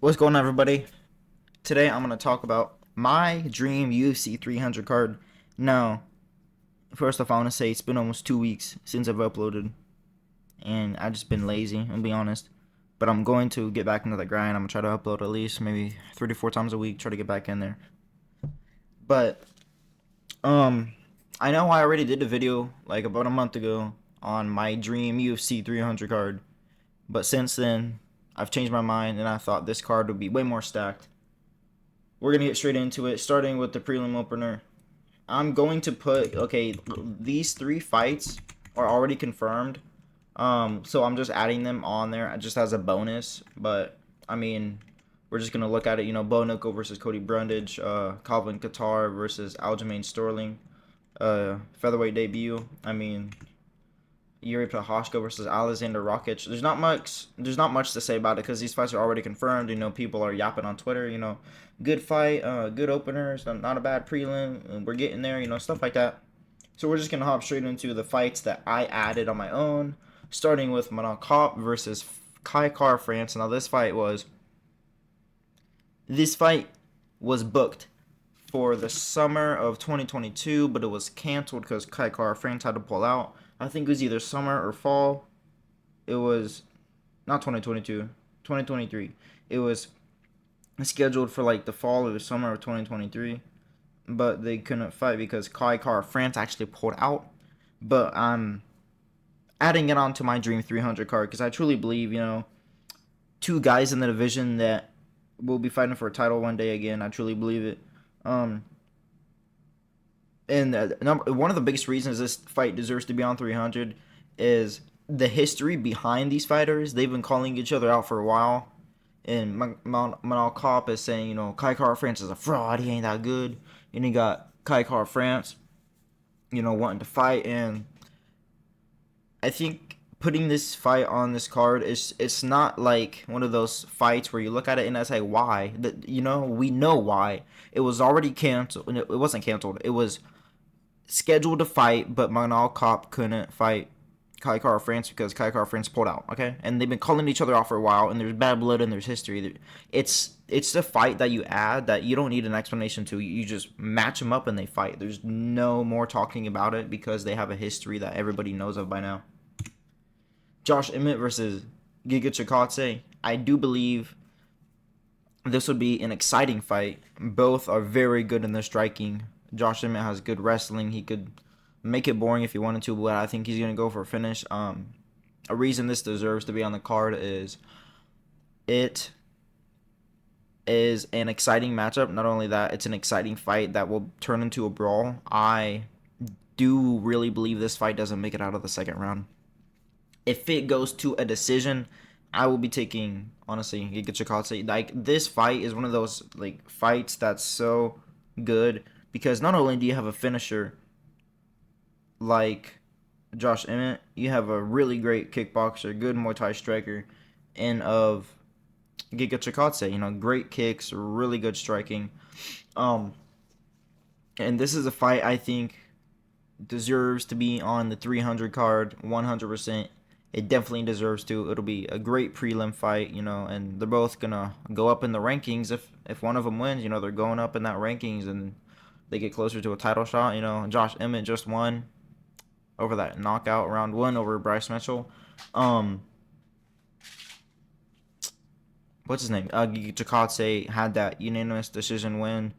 What's going on, everybody? Today I'm going to talk about my dream UFC 300 card. Now, first off, I want to say it's been almost 2 weeks since I've uploaded, and I've just been lazy, I'll be honest. But I'm going to get back into the grind. I'm going to try to upload at least maybe 3 to 4 times a week, try to get back in there. But, um, I know I already did a video like about a month ago on my dream UFC 300 card, but since then, I've changed my mind and I thought this card would be way more stacked. We're gonna get straight into it, starting with the prelim opener. I'm going to put these three fights are already confirmed. So I'm just adding them on there just as a bonus. But I mean, we're just gonna look at it. Bo Nickel versus Cody Brundage, Calvin Kattar versus Aljamain Sterling, featherweight debut. I mean, Yuri Prochazka versus Alexander Rakic. There's not much to say about it because these fights are already confirmed. People are yapping on Twitter. Good fight, good openers, not a bad prelim. And we're getting there. Stuff like that. So we're just gonna hop straight into the fights that I added on my own, starting with Manon Kopp versus Kai Kara France. Now this fight was booked for the summer of 2022, but it was canceled because Kai Kara France had to pull out. I think it was either summer or fall. It was not 2022, 2023. It was scheduled for like the fall or the summer of 2023, but they couldn't fight because Kai Kara France actually pulled out. But I'm adding it onto my Dream 300 card because I truly believe, two guys in the division that will be fighting for a title one day again. I truly believe it. Um, and one of the biggest reasons this fight deserves to be on 300 is the history behind these fighters. They've been calling each other out for a while. And Manal Kopp is saying, Kai Kara France is a fraud. He ain't that good. And you got Kai Kara France, wanting to fight. And I think putting this fight on this card it's not like one of those fights where you look at it and I say why. That we know why. It was already canceled. It wasn't canceled. It was scheduled to fight, but Manal Kopp couldn't fight Kai Kara France because Kai Kara France pulled out. Okay, and they've been calling each other off for a while, and there's bad blood and there's history. It's the fight that you add that you don't need an explanation to. You just match them up and they fight. There's no more talking about it because they have a history that everybody knows of by now. Josh Emmett versus Giga Chikadze. I do believe this would be an exciting fight. Both are very good in their striking. Josh Emmett has good wrestling. He could make it boring if he wanted to, but I think he's going to go for a finish. A reason this deserves to be on the card is it is an exciting matchup. Not only that, it's an exciting fight that will turn into a brawl. I do really believe this fight doesn't make it out of the second round. If it goes to a decision, I will be taking, honestly, Giga Chikadze. Like, this fight is one of those like fights that's so good because not only do you have a finisher like Josh Emmett, you have a really great kickboxer, good Muay Thai striker, and of Giga Chikadze, great kicks, really good striking. Um, and this is a fight I think deserves to be on the 300 card 100%. It definitely deserves to. It'll be a great prelim fight, and they're both gonna go up in the rankings. If one of them wins, they're going up in that rankings and they get closer to a title shot. Josh Emmett just won over that knockout round one over Bryce Mitchell. What's his name? Chikadze had that unanimous decision win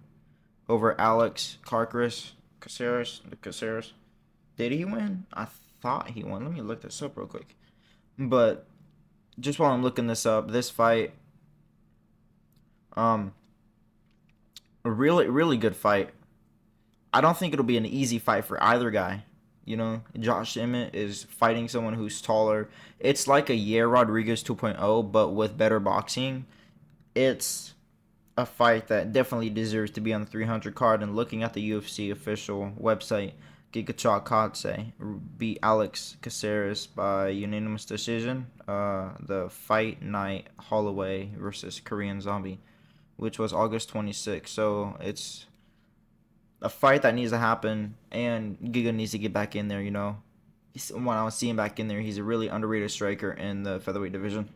over Alex Caceres. Did he win? I thought he won. Let me look this up real quick. But just while I'm looking this up, this fight, a really, really good fight. I don't think it'll be an easy fight for either guy. Josh Emmett is fighting someone who's taller. It's like a Yair Rodriguez 2.0, but with better boxing. It's a fight that definitely deserves to be on the 300 card. And looking at the UFC official website, Giga Chikadze beat Alex Caceres by unanimous decision. The fight night Holloway versus Korean Zombie, which was August 26th. So it's a fight that needs to happen, and Giga needs to get back in there. When I was seeing back in there, he's a really underrated striker in the featherweight division.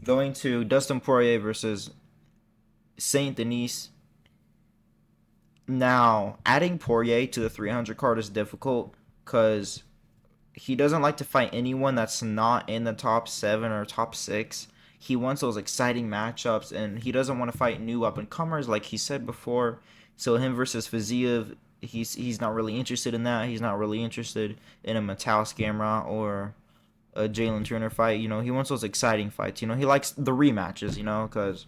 Going to Dustin Poirier versus Saint Denis. Now, adding Poirier to the 300 card is difficult because he doesn't like to fight anyone that's not in the top 7 or top 6. He wants those exciting matchups, and he doesn't want to fight new up and comers like he said before. So him versus Fiziev, he's not really interested in that. He's not really interested in a Mattel Scamra or a Jalen Turner fight. He wants those exciting fights. He likes the rematches. Because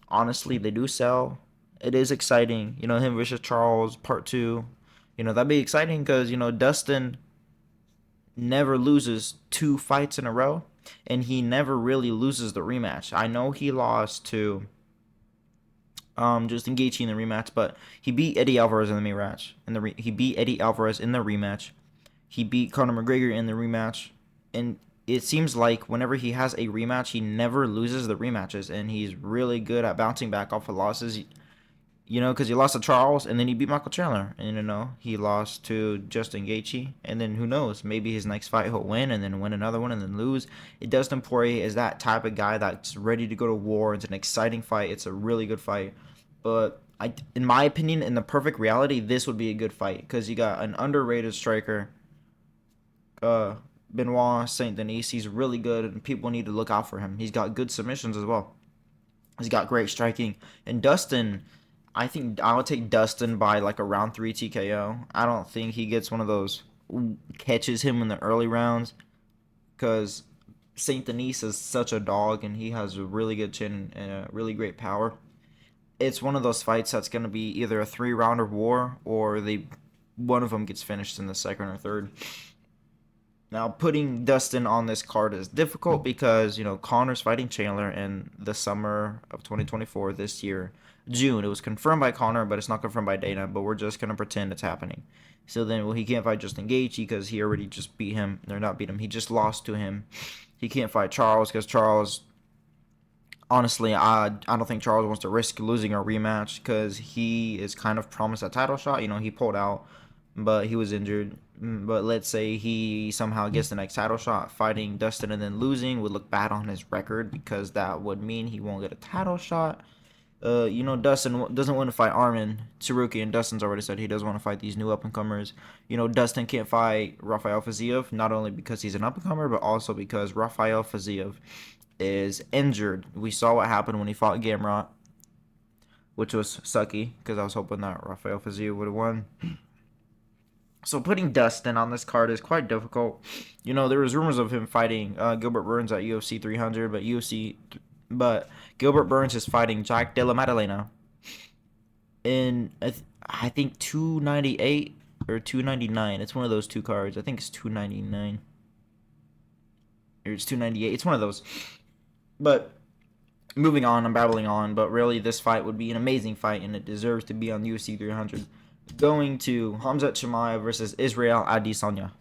honestly, they do sell. It is exciting. Him versus Charles Part 2. That'd be exciting because Dustin never loses 2 fights in a row, and he never really loses the rematch. I know he lost to Justin Gaethje in the rematch, but he beat Eddie Alvarez in the rematch. He beat Eddie Alvarez in the rematch. He beat Conor McGregor in the rematch, and it seems like whenever he has a rematch, he never loses the rematches, and he's really good at bouncing back off of losses. Because he lost to Charles, and then he beat Michael Chandler. And, he lost to Justin Gaethje. And then, who knows, maybe his next fight he'll win, and then win another one, and then lose. Dustin Poirier is that type of guy that's ready to go to war. It's an exciting fight. It's a really good fight. But, in my opinion, in the perfect reality, this would be a good fight. Because you got an underrated striker, Benoit Saint Denis. He's really good, and people need to look out for him. He's got good submissions as well. He's got great striking. And Dustin, I think I would take Dustin by like a round 3 TKO. I don't think he gets one of those catches him in the early rounds, because Saint Denis is such a dog, and he has a really good chin and a really great power. It's one of those fights that's going to be either a 3-rounder war, or one of them gets finished in the second or third. Now, putting Dustin on this card is difficult because, Conor's fighting Chandler in the summer of 2024 this year. June. It was confirmed by Conor, but it's not confirmed by Dana, but we're just going to pretend it's happening. So then, he can't fight Justin Gaethje because he already just beat him. Or not beat him. He just lost to him. He can't fight Charles because Charles, honestly, I don't think Charles wants to risk losing a rematch because he is kind of promised a title shot. He pulled out, but he was injured. But let's say he somehow gets the next title shot, fighting Dustin and then losing would look bad on his record because that would mean he won't get a title shot. Dustin doesn't want to fight Arman Tsarukyan, and Dustin's already said he doesn't want to fight these new up-and-comers. Dustin can't fight Rafael Fiziev, not only because he's an up-and-comer, but also because Rafael Fiziev is injured. We saw what happened when he fought Gamrot, which was sucky, because I was hoping that Rafael Fiziev would have won. So putting Dustin on this card is quite difficult. There was rumors of him fighting Gilbert Burns at UFC 300, but Gilbert Burns is fighting Jack Della Maddalena in, I think, 298 or 299. It's one of those 2 cards. I think it's 299 or it's 298. It's one of those. But moving on, I'm babbling on. But really, this fight would be an amazing fight, and it deserves to be on UFC 300. Going to Khamzat Chimaev versus Israel Adesanya.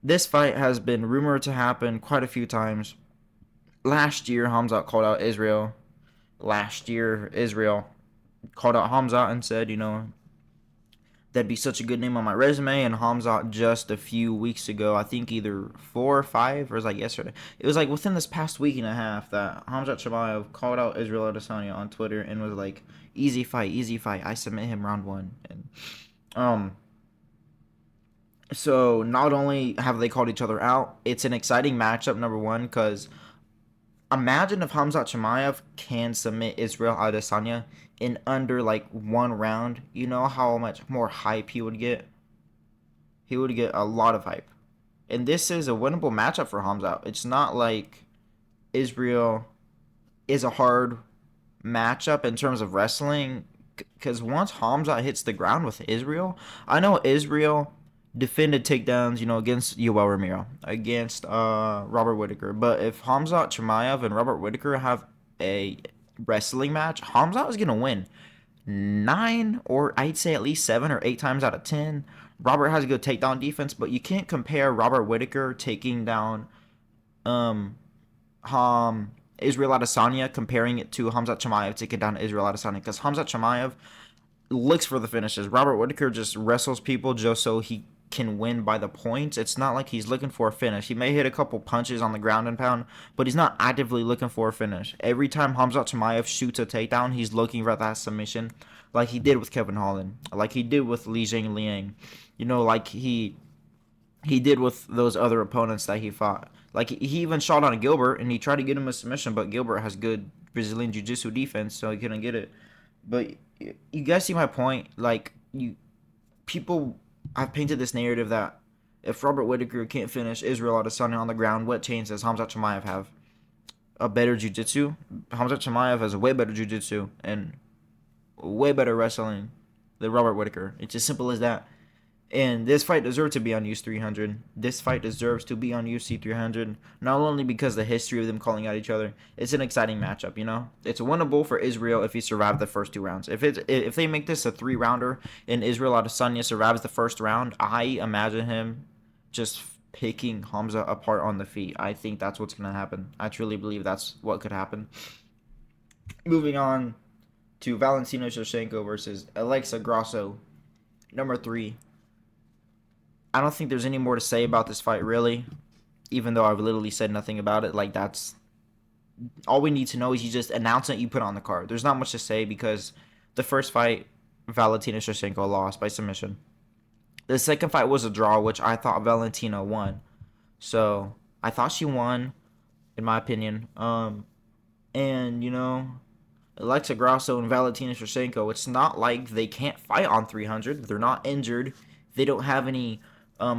This fight has been rumored to happen quite a few times. Last year, Khamzat called out Israel. Last year, Israel called out Khamzat and said, that'd be such a good name on my resume. And Khamzat just a few weeks ago, I think either 4 or 5, or it was like yesterday. It was like within this past week and a half that Khamzat Chimaev called out Israel Adesanya on Twitter and was like, easy fight. I submit him round 1. And so not only have they called each other out, it's an exciting matchup, number one, because imagine if Khamzat Chimaev can submit Israel Adesanya in under like 1 round. You know how much more hype he would get? He would get a lot of hype. And this is a winnable matchup for Khamzat. It's not like Israel is a hard matchup in terms of wrestling, because once Khamzat hits the ground with Israel, I know Israel defended takedowns, against Yoel Romero, against Robert Whittaker. But if Khamzat Chimaev and Robert Whittaker have a wrestling match, Khamzat is going to win 9, or I'd say at least 7 or 8 times out of 10. Robert has a good takedown defense, but you can't compare Robert Whittaker taking down Israel Adesanya, comparing it to Khamzat Chimaev taking down Israel Adesanya, because Khamzat Chimaev looks for the finishes. Robert Whittaker just wrestles people just so he can win by the points. It's not like he's looking for a finish. He may hit a couple punches on the ground and pound, but he's not actively looking for a finish. Every time Khamzat Chimaev shoots a takedown, he's looking for that submission, like he did with Kevin Holland, like he did with Li Jingliang, like he did with those other opponents that he fought. Like he even shot on Gilbert and he tried to get him a submission, but Gilbert has good Brazilian Jiu-Jitsu defense, so he couldn't get it. But you guys see my point? Like people have painted this narrative that if Robert Whittaker can't finish Israel Adesanya on the ground, what chance does Khamzat Chimaev have? A better jiu-jitsu? Khamzat Chimaev has a way better jiu-jitsu and way better wrestling than Robert Whittaker. It's as simple as that. And this fight deserves to be on UFC 300. This fight deserves to be on UFC 300. Not only because the history of them calling out each other. It's an exciting matchup, It's winnable for Israel if he survived the first 2 rounds. If they make this a 3-rounder and Israel Adesanya survives the first round, I imagine him just picking Khamzat apart on the feet. I think that's what's going to happen. I truly believe that's what could happen. Moving on to Valentina Shevchenko versus Alexa Grasso, number 3. I don't think there's any more to say about this fight, really, even though I've literally said nothing about it. Like, that's all we need to know is you just announce it, you put it on the card. There's not much to say because the first fight, Valentina Shevchenko lost by submission. The second fight was a draw, which I thought Valentina won. So, I thought she won, in my opinion. And, Alexa Grasso and Valentina Shevchenko, it's not like they can't fight on 300. They're not injured. They don't have any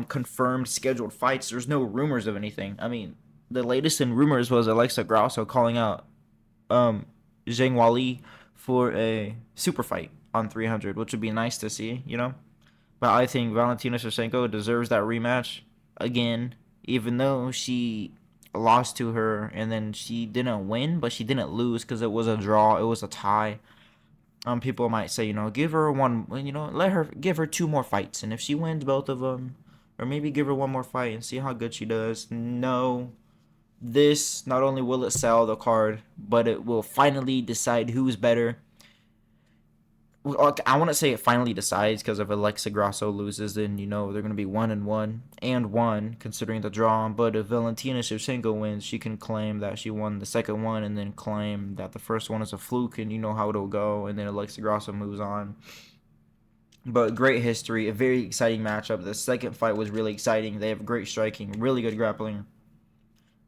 confirmed scheduled fights. There's no rumors of anything. I mean, the latest in rumors was Alexa Grasso calling out Zhang Wali for a super fight on 300, which would be nice to see, But I think Valentina Shevchenko deserves that rematch again, even though she lost to her and then she didn't win, but she didn't lose because it was a draw. It was a tie. People might say, give her one, let her give her 2 more fights, and if she wins both of them, or maybe give her 1 more fight and see how good she does. No, this not only will it sell the card, but it will finally decide who's better. I want to say it finally decides because if Alexa Grasso loses, then they're going to be 1-1 and 1 considering the draw. But if Valentina Shevchenko wins, she can claim that she won the second one and then claim that the first one is a fluke and you know how it'll go. And then Alexa Grasso moves on. But great history, a very exciting matchup. The second fight was really exciting. They have great striking, really good grappling.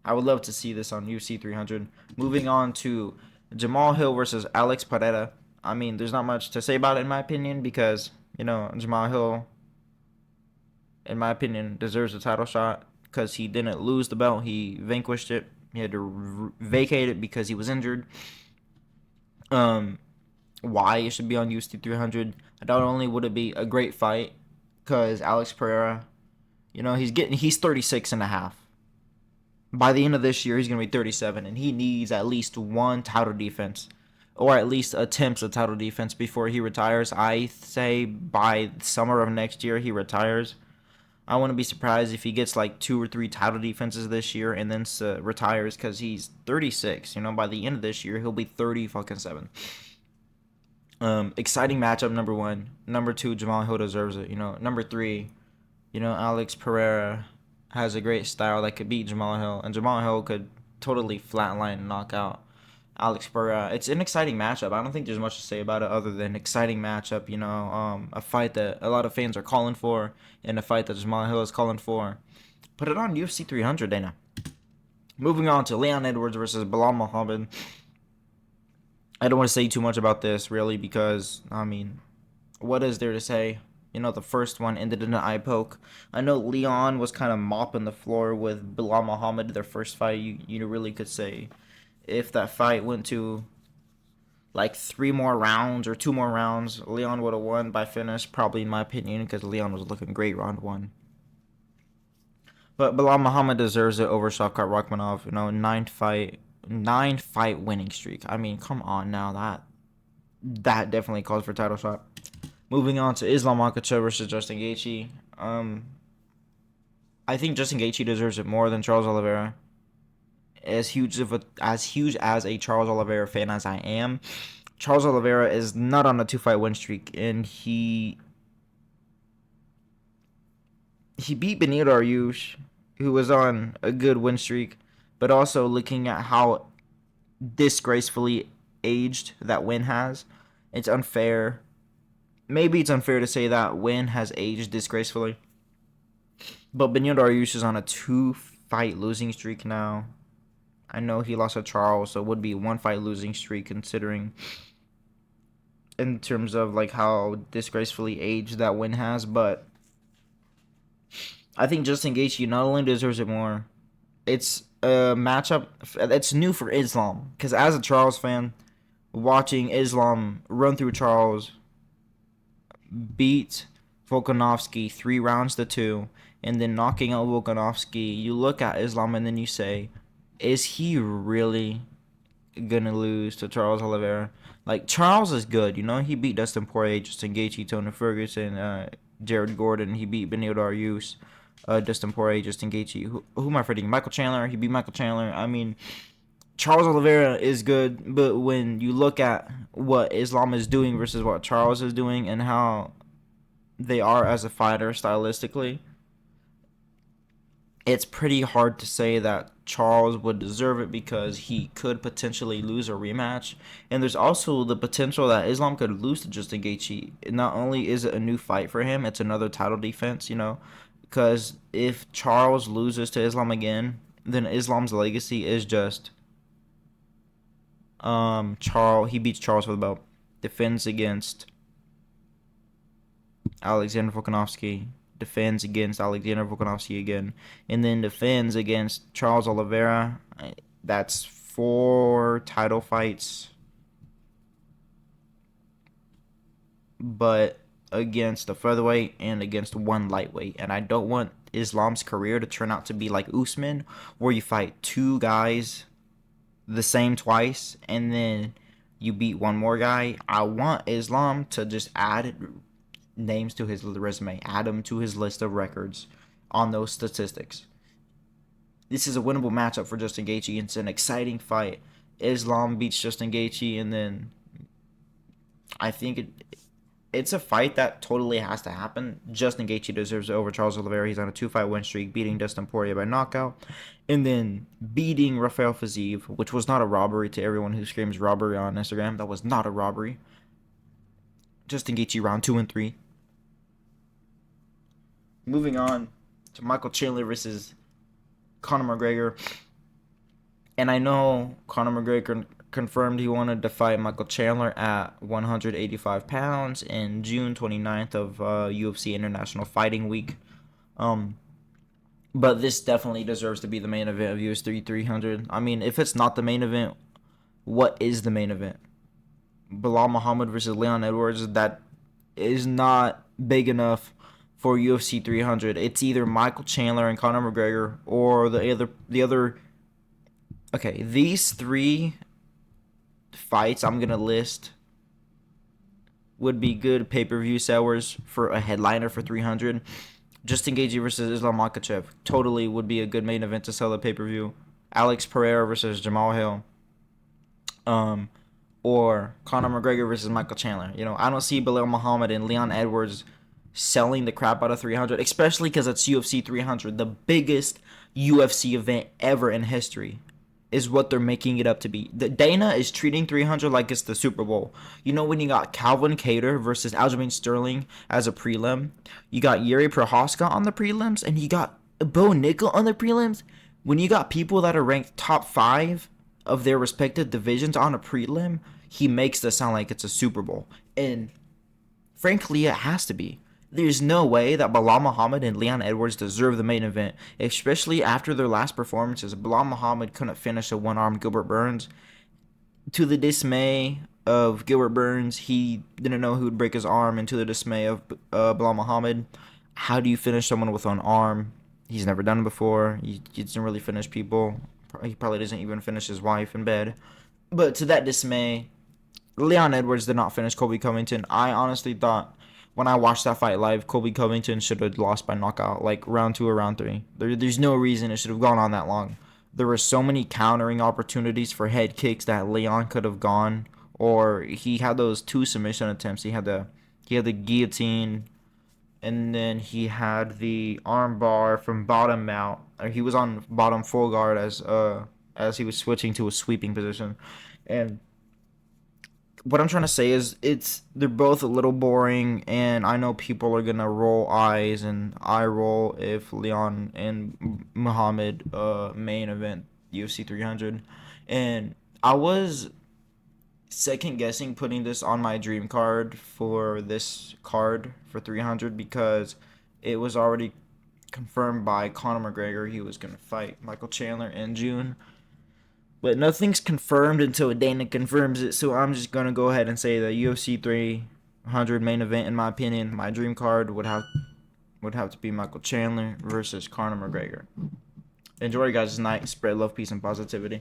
I would love to see this on UFC 300. Moving on to Jamal Hill versus Alex Pereira. I mean, there's not much to say about it in my opinion because, Jamal Hill, in my opinion, deserves a title shot because he didn't lose the belt. He vanquished it. He had to vacate it because he was injured. Why it should be on UFC 300. Not only would it be a great fight because Alex Pereira, he's 36 and a half. By the end of this year, he's going to be 37, and he needs at least 1 title defense. Or at least attempts a title defense before he retires. I say by summer of next year he retires. I wouldn't be surprised if he gets like 2 or 3 title defenses this year and then retires because he's 36. By the end of this year he'll be 37. Exciting matchup, number 1. Number 2, Jamal Hill deserves it. Number 3, Alex Pereira has a great style that could beat Jamal Hill, and Jamal Hill could totally flatline and knock out Alex Pereira. It's an exciting matchup. I don't think there's much to say about it other than exciting matchup. A fight that a lot of fans are calling for, and a fight that Jamal Hill is calling for. Put it on UFC 300, Dana. Moving on to Leon Edwards versus Bilal Muhammad. I don't want to say too much about this really because what is there to say? The first one ended in an eye poke. I know Leon was kind of mopping the floor with Bilal Muhammad. Their first fight, you really could say. If that fight went to like 3 more rounds or 2 more rounds, Leon would have won by finish, probably in my opinion, because Leon was looking great round 1. But Bilal Muhammad deserves it over Shavkat Rakhmonov. 9 fight winning streak. I mean, come on now, that definitely calls for title shot. Moving on to Islam Makhachev versus Justin Gaethje. I think Justin Gaethje deserves it more than Charles Oliveira. As huge as a Charles Oliveira fan as I am, Charles Oliveira is not on a 2-fight win streak, and he he beat Benito Ariush, who was on a good win streak, but also looking at how disgracefully aged that win has, it's unfair. Maybe it's unfair to say that win has aged disgracefully. But Benito Ariush is on a 2-fight losing streak now. I know he lost to Charles, so it would be 1-fight losing streak considering in terms of like how disgracefully aged that win has. But I think Justin Gaethje not only deserves it more, it's a matchup that's new for Islam. Because as a Charles fan, watching Islam run through Charles, beat Volkanovski 3 rounds to 2, and then knocking out Volkanovski, you look at Islam and then you say, is he really gonna lose to Charles Oliveira? Like, Charles is good, you know. He beat Dustin Poirier, Justin Gaethje, Tony Ferguson, Jared Gordon. He beat Benito Ariush, Dustin Poirier, Justin Gaethje. Who am I forgetting? Michael Chandler. He beat Michael Chandler. I mean, Charles Oliveira is good, but when you look at what Islam is doing versus what Charles is doing and how they are as a fighter stylistically, it's pretty hard to say that Charles would deserve it because he could potentially lose a rematch. And there's also the potential that Islam could lose to Justin Gaethje. Not only is it a new fight for him, it's another title defense, you know. Because if Charles loses to Islam again, then Islam's legacy is just he beats Charles for the belt, defends against Alexander Volkanovski, defends against Alexander Volkanovski again, and then defends against Charles Oliveira. That's 4 title fights, but against a featherweight and against 1 lightweight. And I don't want Islam's career to turn out to be like Usman, where you fight 2 guys the same twice and then you beat 1 more guy. I want Islam to just add names to his resume, add him to his list of records on those statistics. This is a winnable matchup for Justin Gaethje. It's an exciting fight. Islam beats Justin Gaethje, and then I think it's a fight that totally has to happen. Justin Gaethje deserves it over Charles Oliveira. He's on a 2-fight win streak, beating Dustin Poirier by knockout, and then beating Rafael Fiziev, which was not a robbery to everyone who screams robbery on Instagram. That was not a robbery. Justin Gaethje round 2 and 3. Moving on to Michael Chandler versus Conor McGregor. And I know Conor McGregor confirmed he wanted to fight Michael Chandler at 185 pounds in June 29th of UFC International Fighting Week. But this definitely deserves to be the main event of UFC 300. I mean, if it's not the main event, what is the main event? Bilal Muhammad versus Leon Edwards, that is not big enough for UFC 300. It's either Michael Chandler and Conor McGregor or the other. Okay, these 3 fights I'm gonna list would be good pay-per-view sellers for a headliner for 300. Justin Gaethje versus Islam Makhachev totally would be a good main event to sell the pay-per-view. Alex Pereira versus Jamal Hill. Or Conor McGregor versus Michael Chandler. You know, I don't see Bilal Muhammad and Leon Edwards selling the crap out of 300, especially because it's UFC 300, the biggest UFC event ever in history, is what they're making it up to be. Dana is treating 300 like it's the Super Bowl. You know, when you got Calvin Kattar versus Aljamain Sterling as a prelim, you got Yuri Prohaska on the prelims, and you got Bo Nickel on the prelims. When you got people that are ranked top 5 of their respective divisions on a prelim, he makes this sound like it's a Super Bowl. And frankly, it has to be. There's no way that Bilal Muhammad and Leon Edwards deserve the main event, especially after their last performances. Bilal Muhammad couldn't finish a one-armed Gilbert Burns. To the dismay of Gilbert Burns, he didn't know who would break his arm, and to the dismay of Bilal Muhammad, how do you finish someone with one arm? He's never done it before. He doesn't really finish people. He probably doesn't even finish his wife in bed. But to that dismay, Leon Edwards did not finish Colby Covington. I honestly thought when I watched that fight live, Colby Covington should have lost by knockout, like round 2 or round 3. There's no reason it should have gone on that long. There were so many countering opportunities for head kicks that Leon could have gone, or he had those 2 submission attempts. He had the guillotine and then he had the arm bar from bottom mount. Or he was on bottom full guard as he was switching to a sweeping position. And what I'm trying to say is they're both a little boring, and I know people are gonna roll eyes and eye roll if Leon and Muhammad main event UFC 300, and I was second guessing putting this on my dream card for this card for 300 because it was already confirmed by Conor McGregor he was gonna fight Michael Chandler in June. But nothing's confirmed until Dana confirms it, so I'm just gonna go ahead and say that UFC 300 main event, in my opinion, my dream card would have to be Michael Chandler versus Conor McGregor. Enjoy your guys' night. Spread love, peace, and positivity.